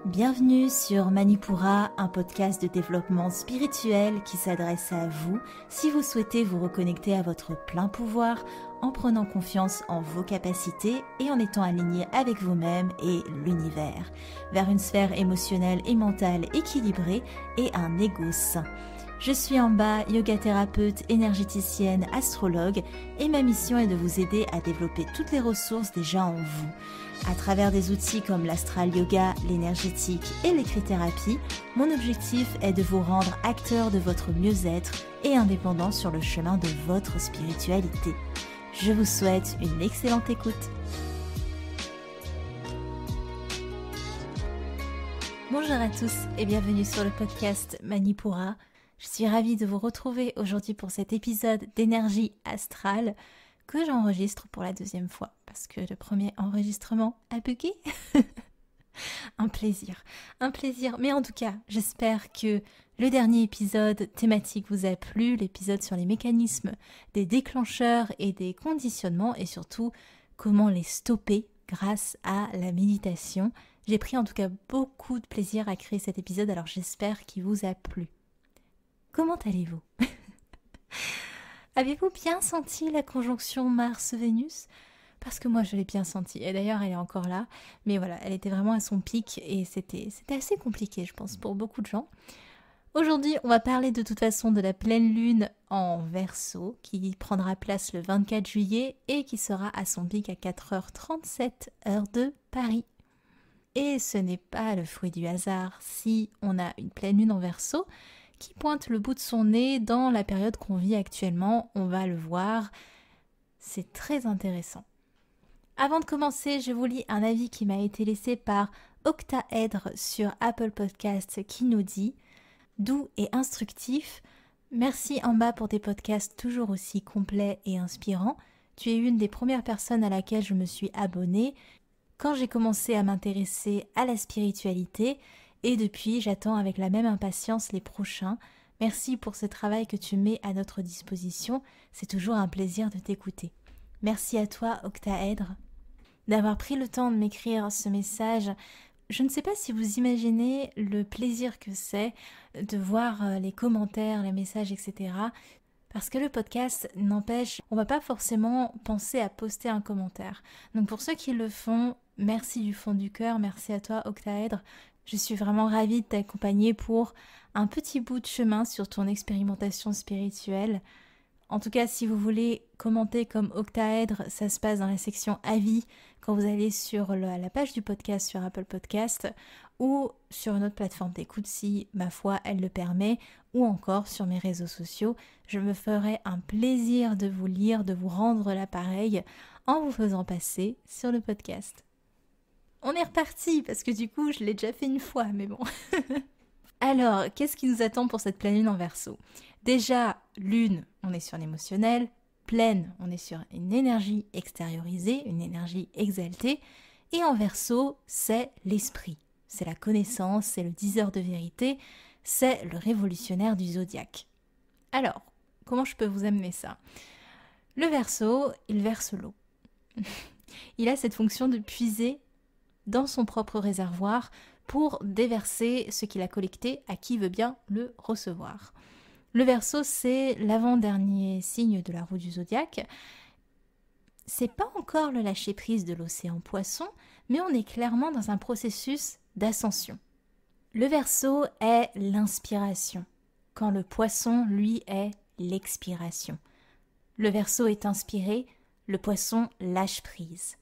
Bienvenue sur Manipura, un podcast de développement spirituel qui s'adresse à vous si vous souhaitez vous reconnecter à votre plein pouvoir en prenant confiance en vos capacités et en étant aligné avec vous-même et l'univers, vers une sphère émotionnelle et mentale équilibrée et un ego sain. Je suis Amba, yoga thérapeute, énergéticienne, astrologue et ma mission est de vous aider à développer toutes les ressources déjà en vous. À travers des outils comme l'astral yoga, l'énergétique et l'écrit-thérapie, mon objectif est de vous rendre acteur de votre mieux-être et indépendant sur le chemin de votre spiritualité. Je vous souhaite une excellente écoute. Bonjour à tous et bienvenue sur le podcast Manipura. Je suis ravie de vous retrouver aujourd'hui pour cet épisode d'énergie astrale que j'enregistre pour la deuxième fois parce que le premier enregistrement a bugué. Un plaisir. Mais en tout cas, j'espère que le dernier épisode thématique vous a plu, l'épisode sur les mécanismes des déclencheurs et des conditionnements et surtout comment les stopper grâce à la méditation. J'ai pris en tout cas beaucoup de plaisir à créer cet épisode, alors j'espère qu'il vous a plu. Comment allez-vous ? Avez-vous bien senti la conjonction Mars-Vénus ? Parce que moi je l'ai bien senti, et d'ailleurs elle est encore là, mais voilà, elle était vraiment à son pic et c'était assez compliqué je pense pour beaucoup de gens. Aujourd'hui on va parler de toute façon de la pleine lune en Verseau qui prendra place le 24 juillet et qui sera à son pic à 4h37 heure de Paris. Et ce n'est pas le fruit du hasard si on a une pleine lune en Verseau qui pointe le bout de son nez dans la période qu'on vit actuellement, on va le voir, c'est très intéressant. Avant de commencer, je vous lis un avis qui m'a été laissé par Octaèdre sur Apple Podcasts qui nous dit « Doux et instructif, merci Amba pour tes podcasts toujours aussi complets et inspirants. Tu es une des premières personnes à laquelle je me suis abonnée quand j'ai commencé à m'intéresser à la spiritualité et depuis, j'attends avec la même impatience les prochains. Merci pour ce travail que tu mets à notre disposition. C'est toujours un plaisir de t'écouter. » Merci à toi, Octaèdre, d'avoir pris le temps de m'écrire ce message. Je ne sais pas si vous imaginez le plaisir que c'est de voir les commentaires, les messages, etc. Parce que le podcast n'empêche, on ne va pas forcément penser à poster un commentaire. Donc pour ceux qui le font, merci du fond du cœur, merci à toi, Octaèdre. Je suis vraiment ravie de t'accompagner pour un petit bout de chemin sur ton expérimentation spirituelle. En tout cas, si vous voulez commenter comme Octaèdre, ça se passe dans la section avis quand vous allez sur la page du podcast sur Apple Podcast ou sur une autre plateforme d'écoute si, ma foi, elle le permet, ou encore sur mes réseaux sociaux. Je me ferai un plaisir de vous lire, de vous rendre l'appareil en vous faisant passer sur le podcast. On est reparti parce que du coup je l'ai déjà fait une fois, mais bon. Alors, qu'est-ce qui nous attend pour cette pleine lune en Verseau ? Déjà, lune, on est sur l'émotionnel. Pleine, on est sur une énergie extériorisée, une énergie exaltée. Et en Verseau, c'est l'esprit. C'est la connaissance, c'est le diseur de vérité, c'est le révolutionnaire du zodiaque. Alors, comment je peux vous amener ça ? Le Verseau, il verse l'eau. Il a cette fonction de puiser dans son propre réservoir pour déverser ce qu'il a collecté à qui veut bien le recevoir. Le Verseau, c'est l'avant-dernier signe de la roue du zodiaque. C'est pas encore le lâcher-prise de l'océan Poisson, mais on est clairement dans un processus d'ascension. Le Verseau est l'inspiration, quand le Poisson, lui, est l'expiration. Le Verseau est inspiré, le Poisson lâche prise.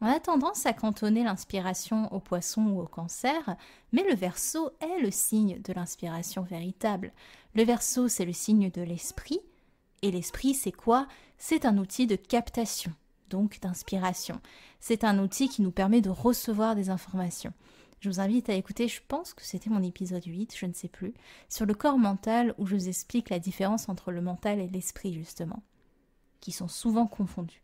On a tendance à cantonner l'inspiration au Poisson ou au Cancer, mais le Verseau est le signe de l'inspiration véritable. Le Verseau, c'est le signe de l'esprit, et l'esprit, c'est quoi ? C'est un outil de captation, donc d'inspiration. C'est un outil qui nous permet de recevoir des informations. Je vous invite à écouter, je pense que c'était mon épisode 8, je ne sais plus, sur le corps mental où je vous explique la différence entre le mental et l'esprit justement, qui sont souvent confondus.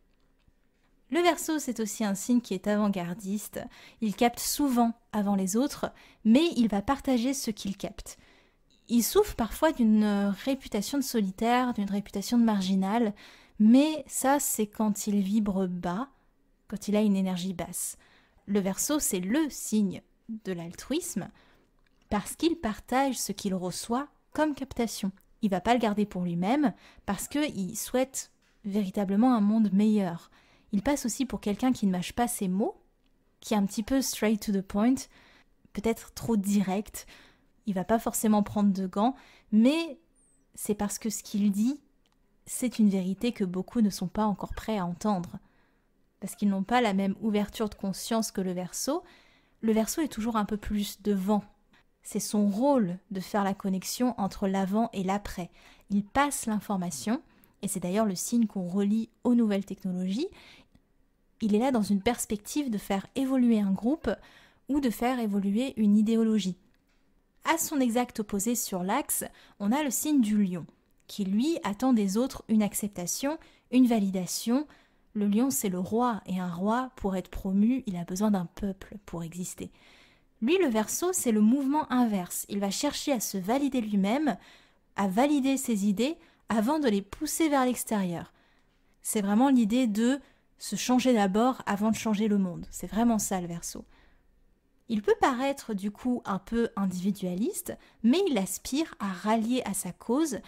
Le Verseau, c'est aussi un signe qui est avant-gardiste. Il capte souvent avant les autres, mais il va partager ce qu'il capte. Il souffre parfois d'une réputation de solitaire, d'une réputation de marginal, mais ça, c'est quand il vibre bas, quand il a une énergie basse. Le Verseau, c'est le signe de l'altruisme parce qu'il partage ce qu'il reçoit comme captation. Il ne va pas le garder pour lui-même parce qu'il souhaite véritablement un monde meilleur. Il passe aussi pour quelqu'un qui ne mâche pas ses mots, qui est un petit peu straight to the point, peut-être trop direct. Il va pas forcément prendre de gants, mais c'est parce que ce qu'il dit, c'est une vérité que beaucoup ne sont pas encore prêts à entendre. Parce qu'ils n'ont pas la même ouverture de conscience que le Verseau. Le Verseau est toujours un peu plus devant. C'est son rôle de faire la connexion entre l'avant et l'après. Il passe l'information, et c'est d'ailleurs le signe qu'on relie aux nouvelles technologies. Il est là dans une perspective de faire évoluer un groupe ou de faire évoluer une idéologie. À son exact opposé sur l'axe, on a le signe du lion, qui lui attend des autres une acceptation, une validation. Le lion, c'est le roi, et un roi, pour être promu, il a besoin d'un peuple pour exister. Lui, le Verseau, c'est le mouvement inverse. Il va chercher à se valider lui-même, à valider ses idées, avant de les pousser vers l'extérieur. C'est vraiment l'idée de se changer d'abord avant de changer le monde. C'est vraiment ça, le Verseau. Il peut paraître du coup un peu individualiste, mais il aspire à rallier à sa cause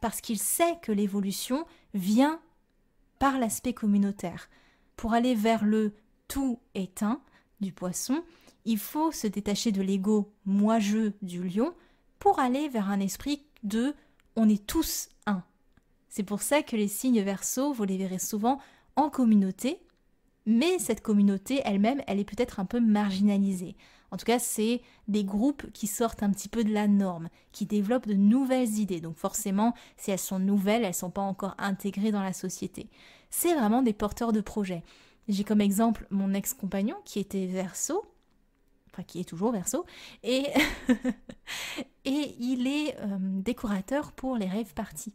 parce qu'il sait que l'évolution vient par l'aspect communautaire. Pour aller vers le tout est un du poisson, il faut se détacher de l'ego moi-je du lion pour aller vers un esprit de on est tous un. C'est pour ça que les signes Verseau, vous les verrez souvent en communauté, mais cette communauté elle-même, elle est peut-être un peu marginalisée. En tout cas, c'est des groupes qui sortent un petit peu de la norme, qui développent de nouvelles idées. Donc forcément, si elles sont nouvelles, elles ne sont pas encore intégrées dans la société. C'est vraiment des porteurs de projets. J'ai comme exemple mon ex-compagnon qui était Verseau, enfin qui est toujours Verseau, et, et il est décorateur pour les rave parties.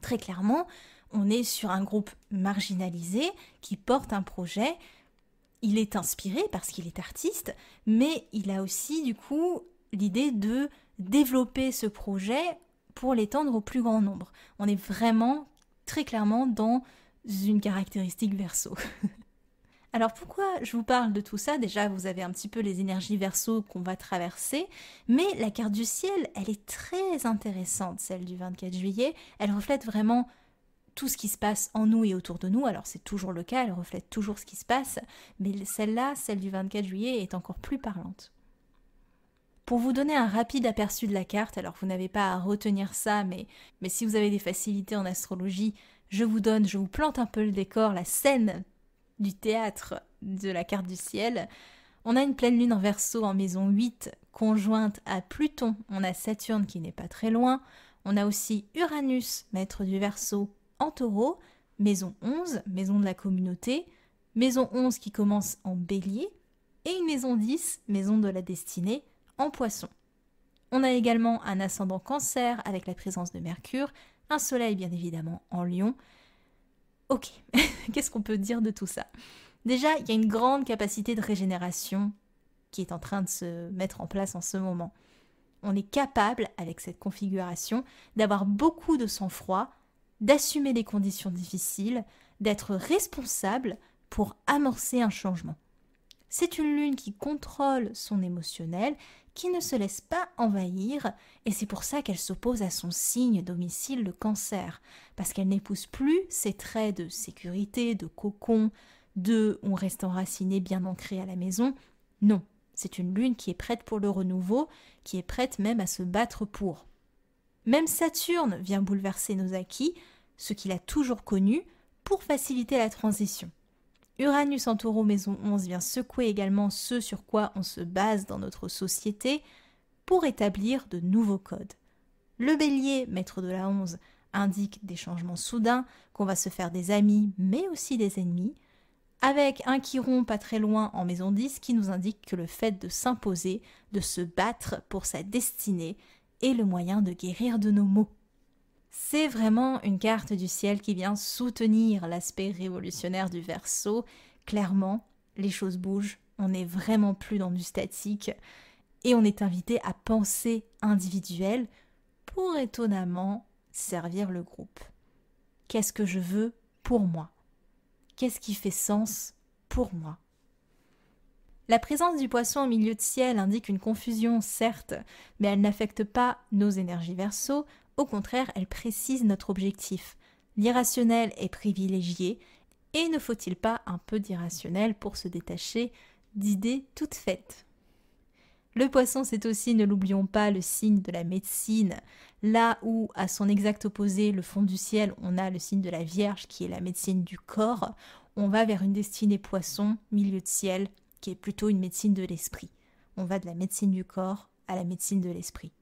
Très clairement, on est sur un groupe marginalisé qui porte un projet. Il est inspiré parce qu'il est artiste, mais il a aussi du coup l'idée de développer ce projet pour l'étendre au plus grand nombre. On est vraiment très clairement dans une caractéristique Verseau. Alors pourquoi je vous parle de tout ça? Déjà, vous avez un petit peu les énergies Verseau qu'on va traverser, mais la carte du ciel, elle est très intéressante, celle du 24 juillet. Elle reflète vraiment tout ce qui se passe en nous et autour de nous. Alors c'est toujours le cas, elle reflète toujours ce qui se passe, mais celle-là, celle du 24 juillet, est encore plus parlante. Pour vous donner un rapide aperçu de la carte, alors vous n'avez pas à retenir ça, mais si vous avez des facilités en astrologie, je vous plante un peu le décor, la scène du théâtre de la carte du ciel. On a une pleine lune en Verseau en maison 8, conjointe à Pluton. On a Saturne qui n'est pas très loin. On a aussi Uranus, maître du Verseau, en Taureau, maison 11, maison de la communauté, maison 11 qui commence en Bélier, et une maison 10, maison de la destinée, en Poisson. On a également un ascendant Cancer avec la présence de Mercure, un soleil bien évidemment en Lion. Ok, qu'est-ce qu'on peut dire de tout ça? Déjà, il y a une grande capacité de régénération qui est en train de se mettre en place en ce moment. On est capable, avec cette configuration, d'avoir beaucoup de sang-froid, d'assumer les conditions difficiles, d'être responsable pour amorcer un changement. C'est une lune qui contrôle son émotionnel, qui ne se laisse pas envahir, et c'est pour ça qu'elle s'oppose à son signe domicile, le Cancer, parce qu'elle n'épouse plus ses traits de sécurité, de cocon, de on reste enraciné, bien ancré à la maison. Non, c'est une lune qui est prête pour le renouveau, qui est prête même à se battre pour. Même Saturne vient bouleverser nos acquis, ce qu'il a toujours connu, pour faciliter la transition. Uranus en Taureau maison 11 vient secouer également ce sur quoi on se base dans notre société pour établir de nouveaux codes. Le Bélier, maître de la 11, indique des changements soudains, qu'on va se faire des amis mais aussi des ennemis, avec un Chiron pas très loin en maison 10 qui nous indique que le fait de s'imposer, de se battre pour sa destinée est le moyen de guérir de nos maux. C'est vraiment une carte du ciel qui vient soutenir l'aspect révolutionnaire du Verseau. Clairement, les choses bougent, on n'est vraiment plus dans du statique et on est invité à penser individuel pour étonnamment servir le groupe. Qu'est-ce que je veux pour moi? Qu'est-ce qui fait sens pour moi? La présence du poisson au milieu de ciel indique une confusion, certes, mais elle n'affecte pas nos énergies Verseau, au contraire, elle précise notre objectif. L'irrationnel est privilégié, et ne faut-il pas un peu d'irrationnel pour se détacher d'idées toutes faites? Le poisson, c'est aussi, ne l'oublions pas, le signe de la médecine, là où, à son exact opposé, le fond du ciel, on a le signe de la Vierge qui est la médecine du corps, on va vers une destinée poisson, milieu de ciel, qui est plutôt une médecine de l'esprit. On va de la médecine du corps à la médecine de l'esprit.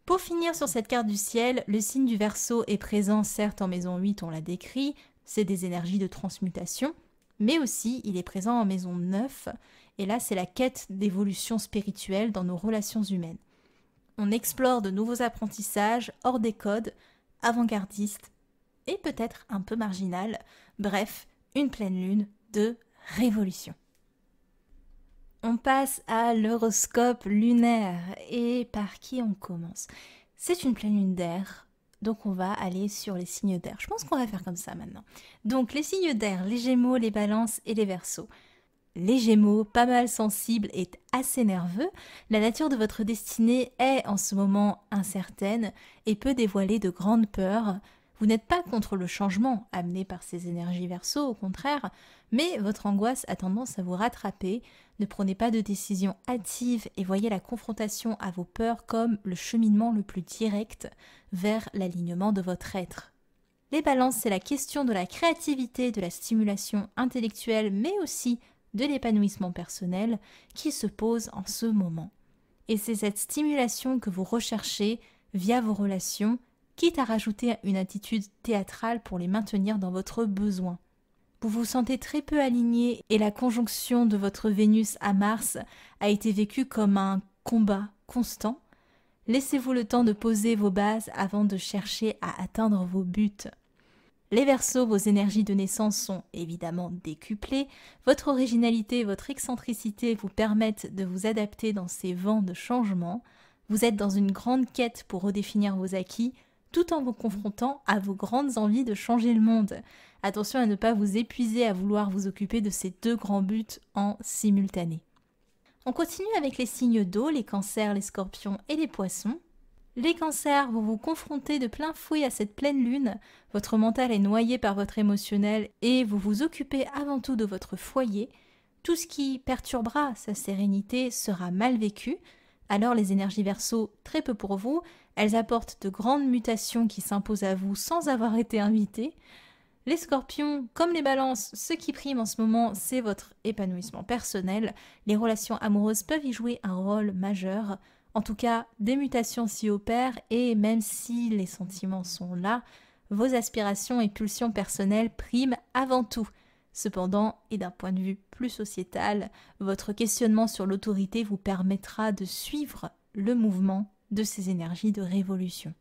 Pour finir sur cette carte du ciel, le signe du Verseau est présent certes en maison 8, on l'a décrit, c'est des énergies de transmutation, mais aussi il est présent en maison 9, et là c'est la quête d'évolution spirituelle dans nos relations humaines. On explore de nouveaux apprentissages hors des codes, avant-gardistes et peut-être un peu marginal, bref, une pleine lune de révolution. On passe à l'horoscope lunaire. Et par qui on commence? C'est une pleine lune d'air, donc on va aller sur les signes d'air. Je pense qu'on va faire comme ça maintenant. Donc les signes d'air, les Gémeaux, les Balances et les Verseaux. Les Gémeaux, pas mal sensibles et assez nerveux, la nature de votre destinée est en ce moment incertaine et peut dévoiler de grandes peurs. Vous n'êtes pas contre le changement amené par ces énergies Verseau, au contraire, mais votre angoisse a tendance à vous rattraper. Ne prenez pas de décision hâtive et voyez la confrontation à vos peurs comme le cheminement le plus direct vers l'alignement de votre être. Les Balances, c'est la question de la créativité, de la stimulation intellectuelle, mais aussi de l'épanouissement personnel qui se pose en ce moment. Et c'est cette stimulation que vous recherchez via vos relations, quitte à rajouter une attitude théâtrale pour les maintenir dans votre besoin. Vous vous sentez très peu aligné et la conjonction de votre Vénus à Mars a été vécue comme un combat constant. Laissez-vous le temps de poser vos bases avant de chercher à atteindre vos buts. Les Verseaux, vos énergies de naissance sont évidemment décuplées. Votre originalité et votre excentricité vous permettent de vous adapter dans ces vents de changement. Vous êtes dans une grande quête pour redéfinir vos acquis, tout en vous confrontant à vos grandes envies de changer le monde. Attention à ne pas vous épuiser à vouloir vous occuper de ces deux grands buts en simultané. On continue avec les signes d'eau, les Cancers, les Scorpions et les Poissons. Les Cancers, vous vous confrontez de plein fouet à cette pleine lune, votre mental est noyé par votre émotionnel et vous vous occupez avant tout de votre foyer. Tout ce qui perturbera sa sérénité sera mal vécu. Alors les énergies Verseau, très peu pour vous, elles apportent de grandes mutations qui s'imposent à vous sans avoir été invitées. Les Scorpions, comme les Balances, ce qui prime en ce moment, c'est votre épanouissement personnel. Les relations amoureuses peuvent y jouer un rôle majeur. En tout cas, des mutations s'y opèrent et même si les sentiments sont là, vos aspirations et pulsions personnelles priment avant tout. Cependant, et d'un point de vue plus sociétal, votre questionnement sur l'autorité vous permettra de suivre le mouvement de ces énergies de révolution.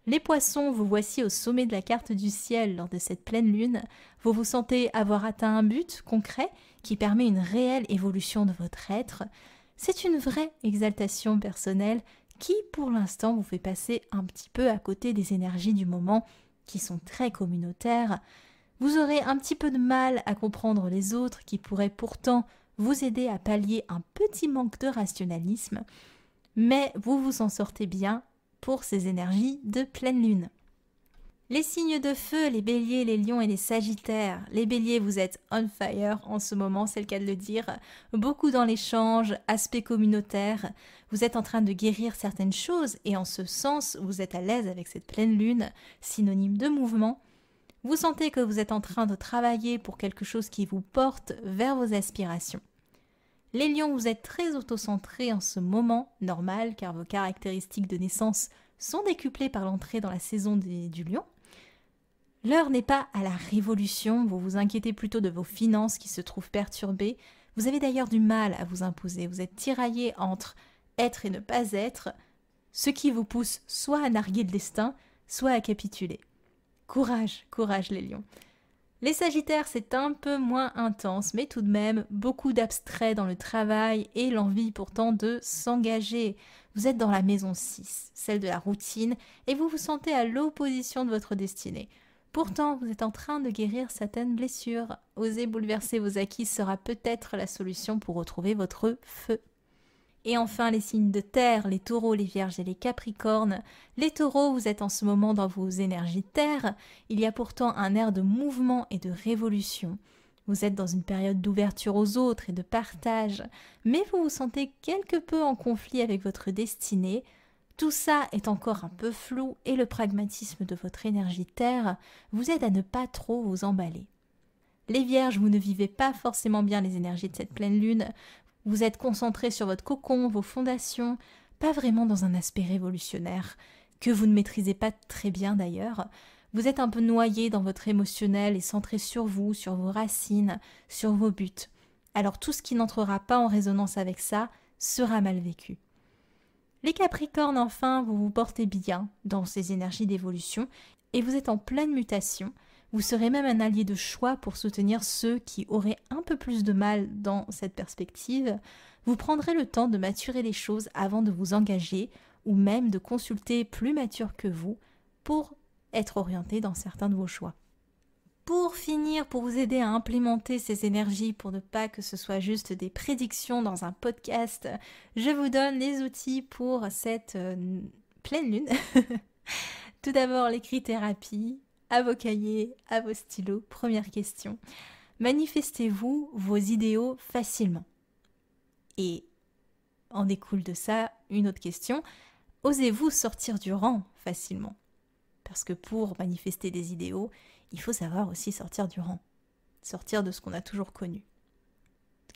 Les Poissons, vous voici au sommet de la carte du ciel lors de cette pleine lune. Vous vous sentez avoir atteint un but concret qui permet une réelle évolution de votre être. C'est une vraie exaltation personnelle qui, pour l'instant, vous fait passer un petit peu à côté des énergies du moment qui sont très communautaires. Vous aurez un petit peu de mal à comprendre les autres qui pourraient pourtant vous aider à pallier un petit manque de rationalisme, mais vous vous en sortez bien pour ces énergies de pleine lune. Les signes de feu, les béliers, les lions et les sagittaires. Les béliers, vous êtes on fire en ce moment, c'est le cas de le dire. Beaucoup dans l'échange, aspect communautaire. Vous êtes en train de guérir certaines choses et en ce sens, vous êtes à l'aise avec cette pleine lune, synonyme de mouvement. Vous sentez que vous êtes en train de travailler pour quelque chose qui vous porte vers vos aspirations. Les lions, vous êtes très autocentrés en ce moment, normal car vos caractéristiques de naissance sont décuplées par l'entrée dans la saison du lion. L'heure n'est pas à la révolution, vous vous inquiétez plutôt de vos finances qui se trouvent perturbées. Vous avez d'ailleurs du mal à vous imposer, vous êtes tiraillé entre être et ne pas être, ce qui vous pousse soit à narguer le destin, soit à capituler. Courage, courage les lions. Les sagittaires, c'est un peu moins intense, mais tout de même beaucoup d'abstrait dans le travail et l'envie pourtant de s'engager. Vous êtes dans la maison 6, celle de la routine, et vous vous sentez à l'opposition de votre destinée. Pourtant, vous êtes en train de guérir certaines blessures. Oser bouleverser vos acquis sera peut-être la solution pour retrouver votre feu. Et enfin, les signes de terre, les taureaux, les vierges et les capricornes. Les taureaux, vous êtes en ce moment dans vos énergies terre. Il y a pourtant un air de mouvement et de révolution. Vous êtes dans une période d'ouverture aux autres et de partage, mais vous vous sentez quelque peu en conflit avec votre destinée. Tout ça est encore un peu flou et le pragmatisme de votre énergie terre vous aide à ne pas trop vous emballer. Les vierges, vous ne vivez pas forcément bien les énergies de cette pleine lune. Vous êtes concentrés sur votre cocon, vos fondations, pas vraiment dans un aspect révolutionnaire, que vous ne maîtrisez pas très bien d'ailleurs. Vous êtes un peu noyé dans votre émotionnel et centré sur vous, sur vos racines, sur vos buts. Alors tout ce qui n'entrera pas en résonance avec ça sera mal vécu. Les Capricornes, enfin, vous vous portez bien dans ces énergies d'évolution et vous êtes en pleine mutation. Vous serez même un allié de choix pour soutenir ceux qui auraient un peu plus de mal dans cette perspective. Vous prendrez le temps de maturer les choses avant de vous engager ou même de consulter plus mature que vous pour être orienté dans certains de vos choix. Pour finir, pour vous aider à implémenter ces énergies, pour ne pas que ce soit juste des prédictions dans un podcast, je vous donne les outils pour cette pleine lune. Tout d'abord, l'écrit-thérapie, à vos cahiers, à vos stylos. Première question. Manifestez-vous vos idéaux facilement? Et en découle de ça une autre question. Osez-vous sortir du rang facilement? Parce que pour manifester des idéaux, il faut savoir aussi sortir du rang, sortir de ce qu'on a toujours connu.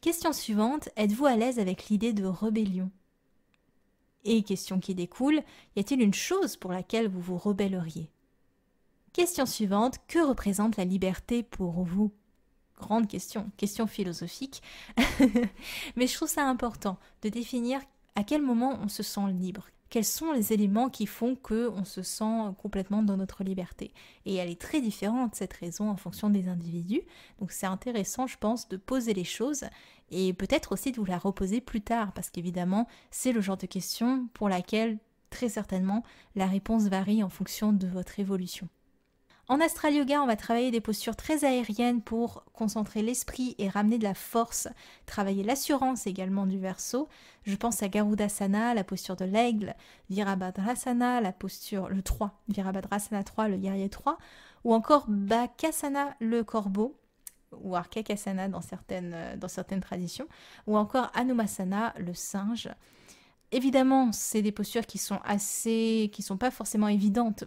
Question suivante, êtes-vous à l'aise avec l'idée de rébellion? Et question qui découle, y a-t-il une chose pour laquelle vous vous rebelleriez? Question suivante, que représente la liberté pour vous? Grande question, question philosophique, mais je trouve ça important de définir à quel moment on se sent libre. Quels sont les éléments qui font qu'on se sent complètement dans notre liberté? Et elle est très différente, cette raison, en fonction des individus. Donc c'est intéressant, je pense, de poser les choses et peut-être aussi de vous la reposer plus tard, parce qu'évidemment, c'est le genre de question pour laquelle, très certainement, la réponse varie en fonction de votre évolution. En astral yoga, on va travailler des postures très aériennes pour concentrer l'esprit et ramener de la force, travailler l'assurance également du Verseau. Je pense à Garudasana, la posture de l'aigle, Virabhadrasana, la posture le 3, Virabhadrasana 3, le guerrier 3, ou encore Bakasana, le corbeau, ou Arkakasana dans certaines traditions, ou encore Anumasana, le singe. Évidemment, c'est des postures qui sont pas forcément évidentes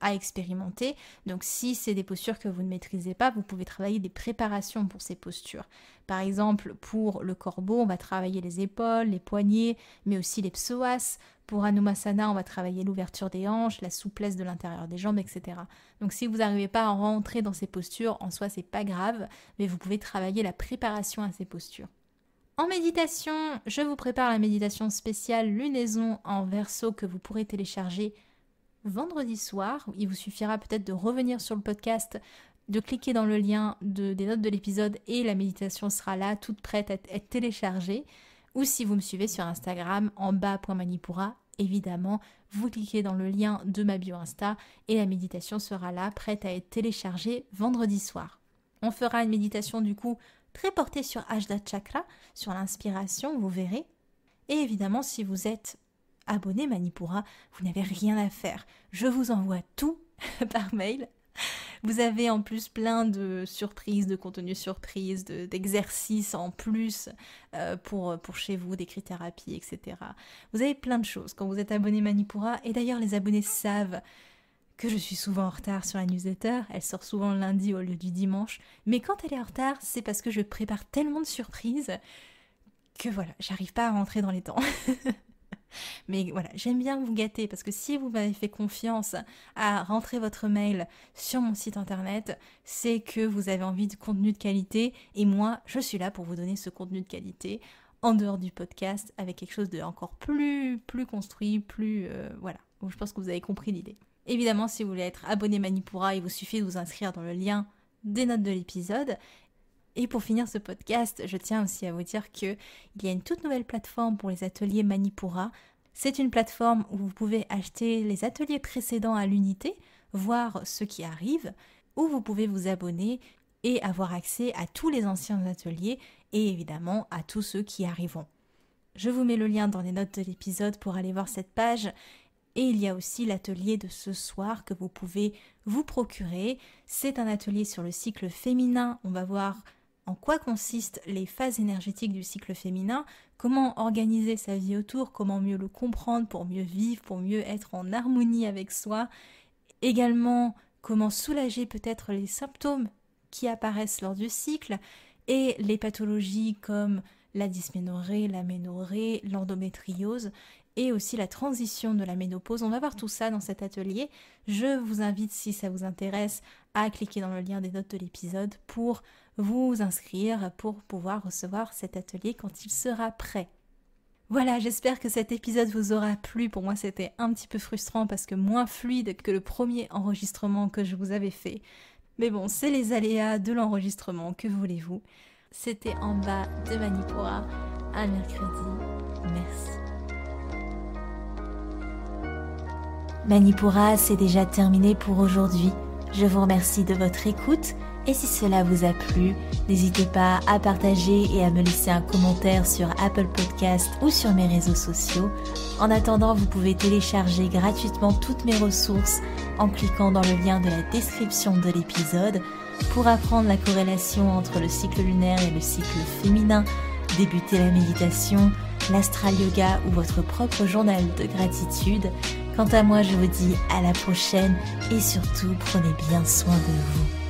à expérimenter. Donc si c'est des postures que vous ne maîtrisez pas, vous pouvez travailler des préparations pour ces postures. Par exemple, pour le corbeau, on va travailler les épaules, les poignets, mais aussi les psoas. Pour Anumasana, on va travailler l'ouverture des hanches, la souplesse de l'intérieur des jambes, etc. Donc si vous n'arrivez pas à rentrer dans ces postures, en soi, c'est pas grave, mais vous pouvez travailler la préparation à ces postures. En méditation, je vous prépare la méditation spéciale Lunaison en Verseau que vous pourrez télécharger vendredi soir. Il vous suffira peut-être de revenir sur le podcast, de cliquer dans le lien des notes de l'épisode et la méditation sera là, toute prête à être téléchargée. Ou si vous me suivez sur Instagram, en bas.manipura, évidemment, vous cliquez dans le lien de ma bio Insta et la méditation sera là, prête à être téléchargée vendredi soir. On fera une méditation du coup très portée sur Ajna Chakra, sur l'inspiration, vous verrez. Et évidemment, si vous êtes abonné Manipura, vous n'avez rien à faire. Je vous envoie tout par mail. Vous avez en plus plein de surprises, de contenus surprises, d'exercices en plus pour chez vous, d'écrit-thérapie, etc. Vous avez plein de choses quand vous êtes abonné Manipura. Et d'ailleurs, les abonnés savent que je suis souvent en retard sur la newsletter. Elle sort souvent le lundi au lieu du dimanche. Mais quand elle est en retard, c'est parce que je prépare tellement de surprises que voilà, j'arrive pas à rentrer dans les temps. Mais voilà, j'aime bien vous gâter parce que si vous m'avez fait confiance à rentrer votre mail sur mon site internet, c'est que vous avez envie de contenu de qualité et moi, je suis là pour vous donner ce contenu de qualité en dehors du podcast avec quelque chose de encore plus construit, voilà. Donc, je pense que vous avez compris l'idée. Évidemment, si vous voulez être abonné Manipura, il vous suffit de vous inscrire dans le lien des notes de l'épisode. Et pour finir ce podcast, je tiens aussi à vous dire qu'il y a une toute nouvelle plateforme pour les ateliers Manipura. C'est une plateforme où vous pouvez acheter les ateliers précédents à l'unité, voir ce qui arrive, ou vous pouvez vous abonner et avoir accès à tous les anciens ateliers et évidemment à tous ceux qui arriveront. Je vous mets le lien dans les notes de l'épisode pour aller voir cette page. Et il y a aussi l'atelier de ce soir que vous pouvez vous procurer. C'est un atelier sur le cycle féminin. On va voir en quoi consistent les phases énergétiques du cycle féminin, comment organiser sa vie autour, comment mieux le comprendre pour mieux vivre, pour mieux être en harmonie avec soi. Également, comment soulager peut-être les symptômes qui apparaissent lors du cycle et les pathologies comme la dysménorrhée, l'aménorrhée, l'endométriose et aussi la transition de la ménopause. On va voir tout ça dans cet atelier. Je vous invite, si ça vous intéresse, à cliquer dans le lien des notes de l'épisode pour vous inscrire, pour pouvoir recevoir cet atelier quand il sera prêt. Voilà, j'espère que cet épisode vous aura plu. Pour moi, c'était un petit peu frustrant parce que moins fluide que le premier enregistrement que je vous avais fait. Mais bon, c'est les aléas de l'enregistrement, que voulez-vous. C'était en bas de Manipura, un mercredi. Merci. Manipura, c'est déjà terminé pour aujourd'hui. Je vous remercie de votre écoute et si cela vous a plu, n'hésitez pas à partager et à me laisser un commentaire sur Apple Podcast ou sur mes réseaux sociaux. En attendant, vous pouvez télécharger gratuitement toutes mes ressources en cliquant dans le lien de la description de l'épisode pour apprendre la corrélation entre le cycle lunaire et le cycle féminin, débuter la méditation, l'astral yoga ou votre propre journal de gratitude. Quant à moi, je vous dis à la prochaine et surtout, prenez bien soin de vous.